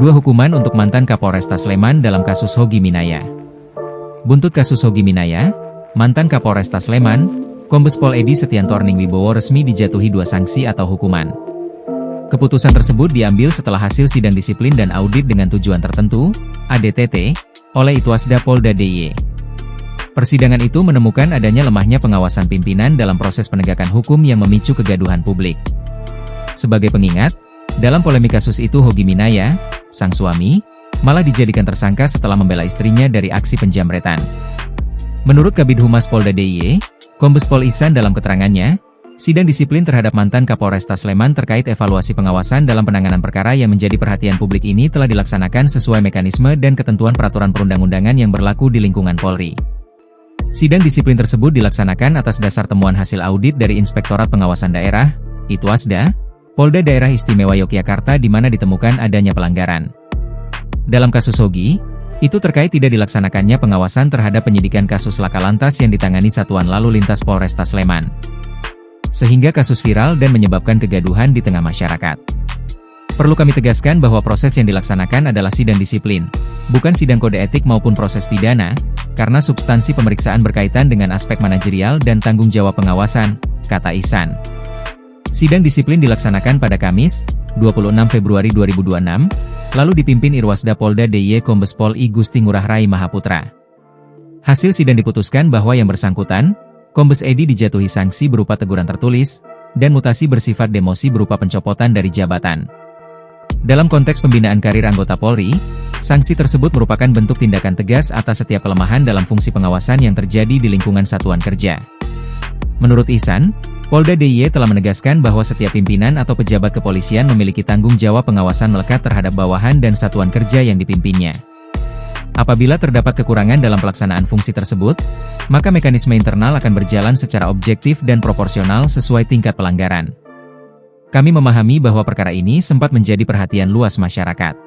2 hukuman untuk mantan Kapolresta Sleman dalam kasus Hogi Minaya. Buntut kasus Hogi Minaya, mantan Kapolresta Sleman, Kombes Pol Edi Setiantorning Wibowo resmi dijatuhi 2 sanksi atau hukuman. Keputusan tersebut diambil setelah hasil sidang disiplin dan audit dengan tujuan tertentu, ADTT, oleh Itwasda Polda DIY. Persidangan itu menemukan adanya lemahnya pengawasan pimpinan dalam proses penegakan hukum yang memicu kegaduhan publik. Sebagai pengingat, dalam polemik kasus itu Hogi Minaya, sang suami, malah dijadikan tersangka setelah membela istrinya dari aksi penjamretan. Menurut Kabid Humas Polda DIY, Kombes Pol Ihsan dalam keterangannya, sidang disiplin terhadap mantan Kapolresta Sleman terkait evaluasi pengawasan dalam penanganan perkara yang menjadi perhatian publik ini telah dilaksanakan sesuai mekanisme dan ketentuan peraturan perundang-undangan yang berlaku di lingkungan Polri. Sidang disiplin tersebut dilaksanakan atas dasar temuan hasil audit dari Inspektorat Pengawasan Daerah, Itwasda, Polda Daerah Istimewa Yogyakarta di mana ditemukan adanya pelanggaran. Dalam kasus Hogi, itu terkait tidak dilaksanakannya pengawasan terhadap penyidikan kasus laka lantas yang ditangani Satuan Lalu Lintas Polresta Sleman. Sehingga kasus viral dan menyebabkan kegaduhan di tengah masyarakat. Perlu kami tegaskan bahwa proses yang dilaksanakan adalah sidang disiplin, bukan sidang kode etik maupun proses pidana, karena substansi pemeriksaan berkaitan dengan aspek manajerial dan tanggung jawab pengawasan, kata Ihsan. Sidang disiplin dilaksanakan pada Kamis, 26 Februari 2026, lalu dipimpin Irwasda Polda DIY Kombes Pol I Gusti Ngurah Rai Mahaputra. Hasil sidang diputuskan bahwa yang bersangkutan, Kombes Edi dijatuhi sanksi berupa teguran tertulis, dan mutasi bersifat demosi berupa pencopotan dari jabatan. Dalam konteks pembinaan karir anggota Polri, sanksi tersebut merupakan bentuk tindakan tegas atas setiap kelemahan dalam fungsi pengawasan yang terjadi di lingkungan satuan kerja. Menurut Ihsan, Polda DIY telah menegaskan bahwa setiap pimpinan atau pejabat kepolisian memiliki tanggung jawab pengawasan melekat terhadap bawahan dan satuan kerja yang dipimpinnya. Apabila terdapat kekurangan dalam pelaksanaan fungsi tersebut, maka mekanisme internal akan berjalan secara objektif dan proporsional sesuai tingkat pelanggaran. Kami memahami bahwa perkara ini sempat menjadi perhatian luas masyarakat.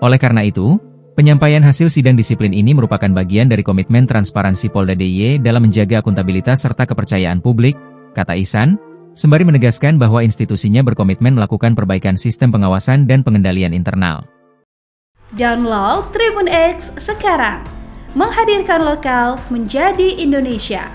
Oleh karena itu, penyampaian hasil sidang disiplin ini merupakan bagian dari komitmen transparansi Polda DIY dalam menjaga akuntabilitas serta kepercayaan publik, kata Ihsan, sembari menegaskan bahwa institusinya berkomitmen melakukan perbaikan sistem pengawasan dan pengendalian internal. Download Tribun X sekarang, menghadirkan lokal menjadi Indonesia.